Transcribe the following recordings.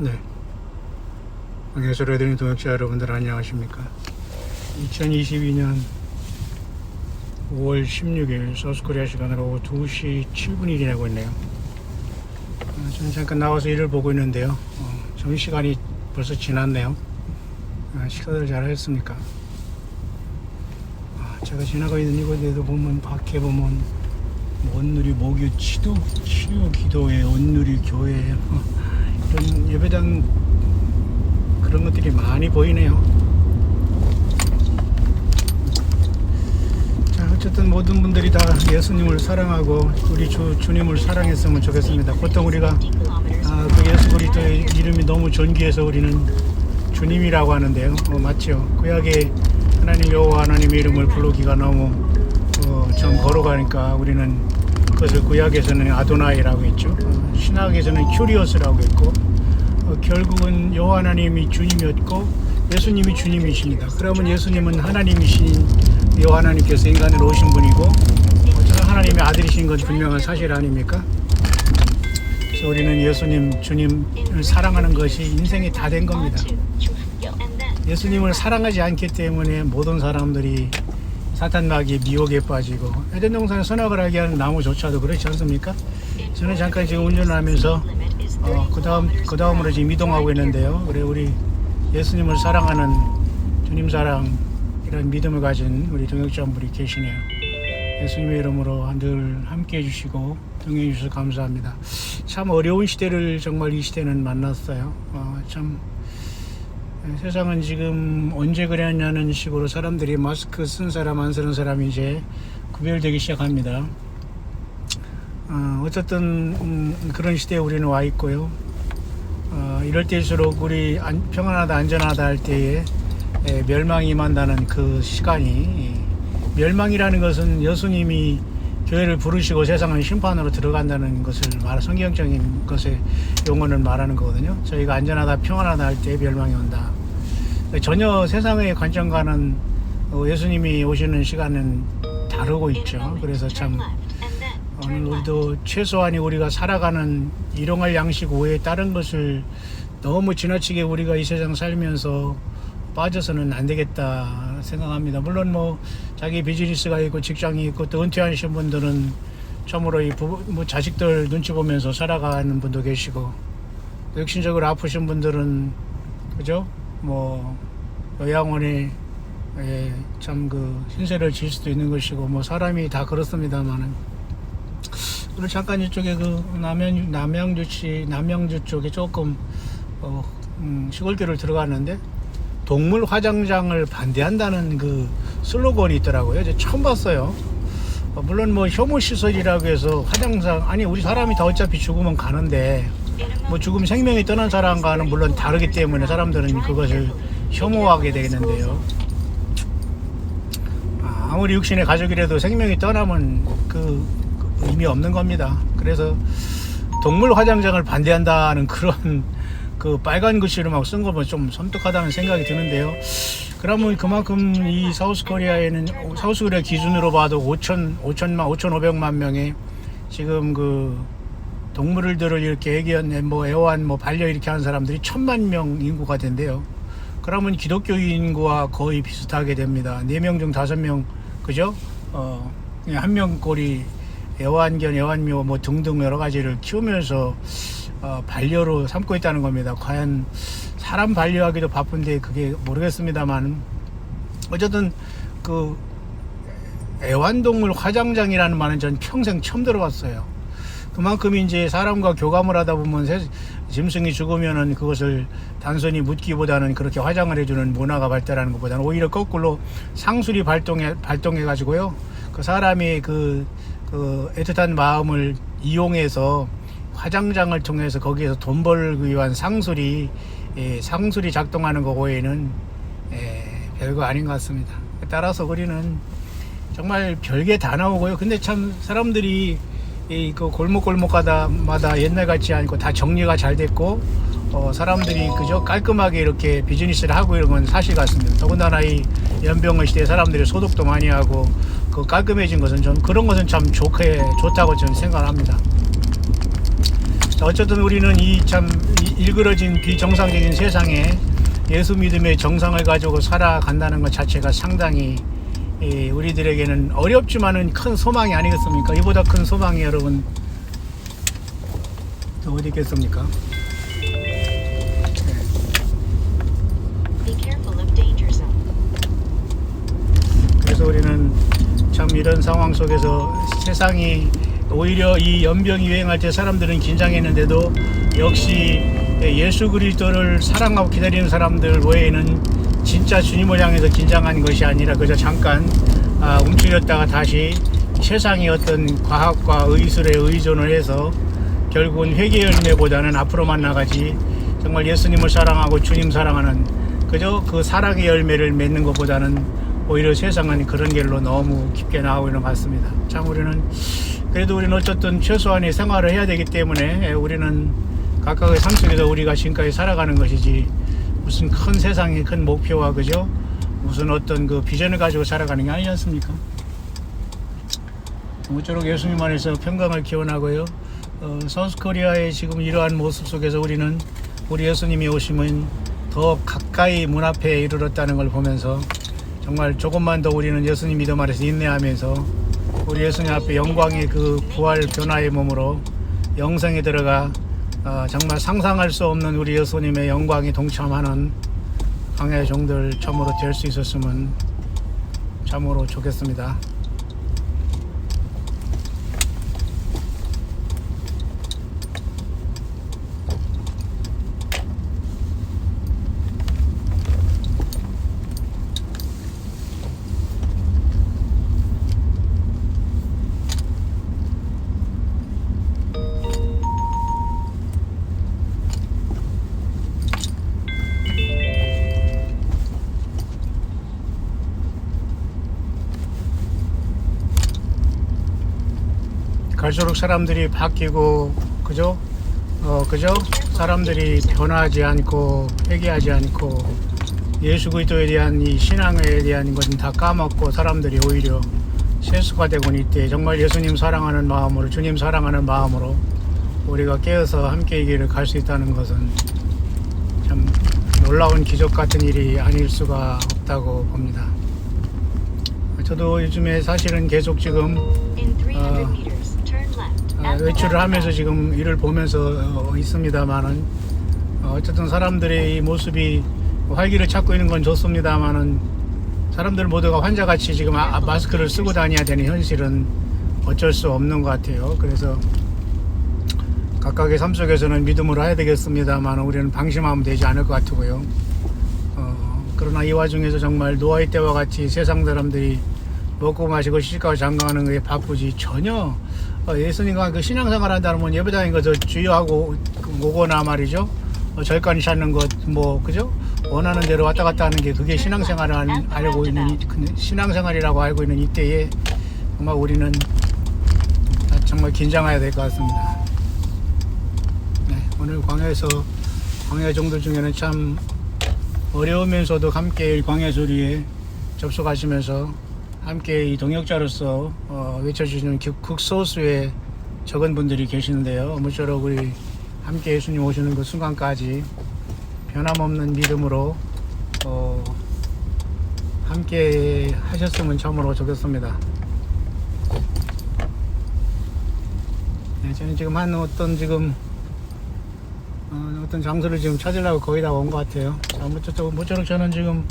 네. 안녕하세요. 레드님 동역자 여러분들 안녕하십니까. 2022년 5월 16일 서스코리아 시간으로 오후 2시 7분이 지나고 있네요. 저는 잠깐 나와서 일을 보고 있는데요. 점심시간이 벌써 지났네요. 식사들 잘 하셨습니까? 제가 지나가 있는 이곳에도 보면 밖에 보면 온누리 목유 치유 기도회, 온누리 교회 이런 예배당 그런 것들이 많이 보이네요. 자, 어쨌든 모든 분들이 다 예수님을 사랑하고 우리 주님을 사랑했으면 좋겠습니다. 보통 우리가 그 예수 그리스도의 이름이 너무 존귀해서 우리는 주님이라고 하는데요. 맞죠? 구약에 하나님 여호와 하나님의 이름을 부르기가 너무 좀 걸어가니까 우리는 그것을 구약에서는 아도나이라고 했죠. 신학에서는 큐리오스라고 했고 결국은 여호와 하나님이 주님이었고 예수님이 주님이십니다. 그러면 예수님은 하나님이신 여호와 하나님께서 인간으로 오신 분이고 어쩌면 하나님의 아들이신 건 분명한 사실 아닙니까? 그래서 우리는 예수님, 주님을 사랑하는 것이 인생이 다 된 겁니다. 예수님을 사랑하지 않기 때문에 모든 사람들이 사탄마귀의 미혹에 빠지고 에덴 동산에 선악을 하게 하는 나무조차도 그렇지 않습니까? 저는 잠깐 지금 운전을 하면서 그 다음으로 지금 이동하고 있는데요. 그래 우리 예수님을 사랑하는 주님 사랑 이런 믿음을 가진 우리 동역자분들이 계시네요. 예수님의 이름으로 늘 함께 해주시고 동행해 주셔서 감사합니다. 참 어려운 시대를 정말 이 시대는 만났어요. 참 세상은 지금 언제 그랬냐는 식으로 사람들이 마스크 쓴 사람 안 쓰는 사람이 이제 구별되기 시작합니다. 어쨌든 그런 시대에 우리는 와 있고요. 이럴 때일수록 우리 평안하다 안전하다 할 때에 멸망이 임한다는 그 시간이 멸망이라는 것은 예수님이 교회를 부르시고 세상은 심판으로 들어간다는 것을 성경적인 것의 용어를 말하는 거거든요. 저희가 안전하다 평안하다 할 때 멸망이 온다. 전혀 세상의 관점과는 예수님이 오시는 시간은 다르고 있죠. 그래서 참 오늘 우리도 최소한이 우리가 살아가는 일용할 양식 외에 다른 것을 너무 지나치게 우리가 이 세상 살면서 빠져서는 안 되겠다 생각합니다. 물론 자기 비즈니스가 있고 직장이 있고 또 은퇴하신 분들은 참으로 자식들 눈치 보면서 살아가는 분도 계시고 육신적으로 아프신 분들은 그죠? 요양원에 참 신세를 질 수도 있는 것이고 사람이 다 그렇습니다만은 그리고 잠깐 이쪽에 남양주 쪽에 조금 시골길을 들어갔는데 동물 화장장을 반대한다는 그 슬로건이 있더라고요. 이제 처음 봤어요. 물론 혐오시설이라고 해서 화장장 우리 사람이 다 어차피 죽으면 가는데 죽음 생명이 떠난 사람과는 물론 다르기 때문에 사람들은 그것을 혐오하게 되겠는데요. 아무리 육신의 가족이라도 생명이 떠나면 그 의미 없는 겁니다. 그래서 동물 화장장을 반대한다는 그런 빨간 글씨로 막 쓴 거 보면 좀 섬뜩하다는 생각이 드는데요. 그러면 그만큼 이 사우스코리아 기준으로 봐도 5,500만 명의 지금 동물들을 이렇게 애완 반려 이렇게 하는 사람들이 1,000만 명 인구가 된대요. 그러면 기독교 인구와 거의 비슷하게 됩니다. 4명 중 5명 그죠? 한 명 꼴이 애완견, 애완묘 등등 여러 가지를 키우면서 반려로 삼고 있다는 겁니다. 과연 사람 반려하기도 바쁜데 그게 모르겠습니다만 어쨌든 애완동물 화장장이라는 말은 전 평생 처음 들어봤어요. 그만큼 이제 사람과 교감을 하다 보면 짐승이 죽으면은 그것을 단순히 묻기보다는 그렇게 화장을 해주는 문화가 발달하는 것보다는 오히려 거꾸로 상술이 발동해 가지고요. 그 사람이 애틋한 마음을 이용해서 화장장을 통해서 거기에서 돈 벌기 위한 상술이 작동하는 거 외에는 별거 아닌 것 같습니다. 따라서 우리는 정말 별게 다 나오고요. 근데 참 사람들이 골목마다 옛날같지 않고 다 정리가 잘 됐고 사람들이 그저 깔끔하게 이렇게 비즈니스를 하고 이런 건 사실 같습니다. 더군다나 이 연병의 시대에 사람들이 소독도 많이 하고 깔끔해진 것은 그런 것은 참 좋다고 저는 생각합니다. 어쨌든 우리는 이 참 일그러진 비정상적인 세상에 예수 믿음의 정상을 가지고 살아간다는 것 자체가 상당히 우리들에게는 어렵지만은 큰 소망이 아니겠습니까? 이보다 큰 소망이 여러분 또 어디 있겠습니까? 그래서 우리는 참 이런 상황 속에서 세상이 오히려 이 연병이 유행할 때 사람들은 긴장했는데도 역시 예수 그리스도를 사랑하고 기다리는 사람들 외에는 진짜 주님을 향해서 긴장한 것이 아니라 그저 잠깐 움츠렸다가 다시 세상의 어떤 과학과 의술에 의존을 해서 결국은 회개 열매보다는 앞으로만 나가지 정말 예수님을 사랑하고 주님 사랑하는 그저 그 사랑의 열매를 맺는 것보다는 오히려 세상은 그런 길로 너무 깊게 나가고 있는 것 같습니다. 참 그래도 우리는 어쨌든 최소한의 생활을 해야 되기 때문에 우리는 각각의 삶 속에서 우리가 지금까지 살아가는 것이지 무슨 큰 세상의 큰 목표와 그죠? 무슨 어떤 그 비전을 가지고 살아가는 게 아니지 않습니까? 모쪼록 예수님 안에서 평강을 기원하고요. 사우스코리아의 지금 이러한 모습 속에서 우리는 우리 예수님이 오시면 더 가까이 문 앞에 이르렀다는 걸 보면서 정말 조금만 더 우리는 예수님 믿음 아래서 인내하면서 우리 예수님 앞에 영광의 그 부활 변화의 몸으로 영생에 들어가 정말 상상할 수 없는 우리 예수님의 영광에 동참하는 광야의 종들 참으로 될 수 있었으면 참으로 좋겠습니다. 갈수록 사람들이 바뀌고 그죠? 사람들이 변화하지 않고 회개하지 않고 예수 그리스도에 대한 이 신앙에 대한 것은 다 까먹고 사람들이 오히려 세수가 되고 있대. 정말 예수님 사랑하는 마음으로 주님 사랑하는 마음으로 우리가 깨어서 함께 이 길을 갈 수 있다는 것은 참 놀라운 기적 같은 일이 아닐 수가 없다고 봅니다. 저도 요즘에 사실은 계속 지금 외출을 하면서 지금 일을 보면서 있습니다만은 어쨌든 사람들의 이 모습이 활기를 찾고 있는 건 좋습니다만은 사람들 모두가 환자같이 지금 마스크를 쓰고 다녀야 되는 현실은 어쩔 수 없는 것 같아요. 그래서 각각의 삶 속에서는 믿음으로 해야 되겠습니다만 우리는 방심하면 되지 않을 것 같고요. 그러나 이 와중에서 정말 노아의 때와 같이 세상 사람들이 먹고 마시고 시집가고 장가가는 것에 바쁘지 전혀 예수님과 그 신앙생활 한다는 건 예배당인 것을 주의하고 오거나 말이죠. 절간이 찾는 것 뭐 그죠? 원하는 대로 왔다 갔다 하는 게 그게 신앙생활을 알고 있는 신앙생활이라고 알고 있는 이때에 정말 우리는 정말 긴장해야 될 것 같습니다. 네, 오늘 광야에서 광야 종들 중에는 참 어려우면서도 함께 광야 소리에 접속하시면서 함께 이 동역자로서 외쳐주시는 극소수의 적은 분들이 계시는데요. 모쪼록 우리 함께 예수님 오시는 그 순간까지 변함없는 믿음으로 함께 하셨으면 참으로 좋겠습니다. 네, 저는 지금 어떤 장소를 지금 찾으려고 거의 다 온 것 같아요. 자, 모쪼록 저는 지금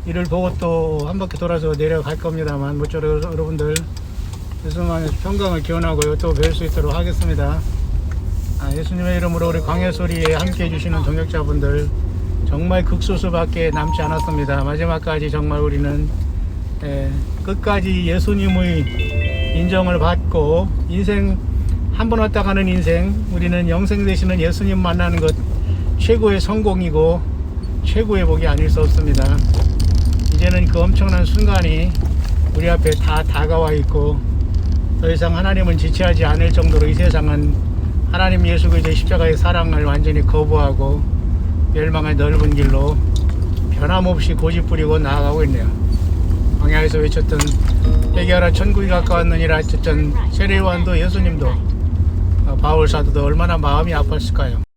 이를 보고 또 한 바퀴 돌아서 내려갈 겁니다만 모쪼록 여러분들 예수님 안에서 평강을 기원하고요. 또 뵐 수 있도록 하겠습니다. 예수님의 이름으로 우리 광야소리에 함께 해주시는 동역자분들 정말 극소수밖에 남지 않았습니다. 마지막까지 정말 우리는 끝까지 예수님의 인정을 받고 인생 한 번 왔다 가는 인생 우리는 영생 되시는 예수님 만나는 것 최고의 성공이고 최고의 복이 아닐 수 없습니다. 이제는 그 엄청난 순간이 우리 앞에 다 다가와 있고 더 이상 하나님은 지체하지 않을 정도로 이 세상은 하나님 예수 그리스도의 십자가의 사랑을 완전히 거부하고 멸망의 넓은 길로 변함없이 고집부리고 나아가고 있네요. 광야에서 외쳤던 회개하라 천국이 가까웠느니라 했던 세례요한도 예수님도 바울 사도도 얼마나 마음이 아팠을까요?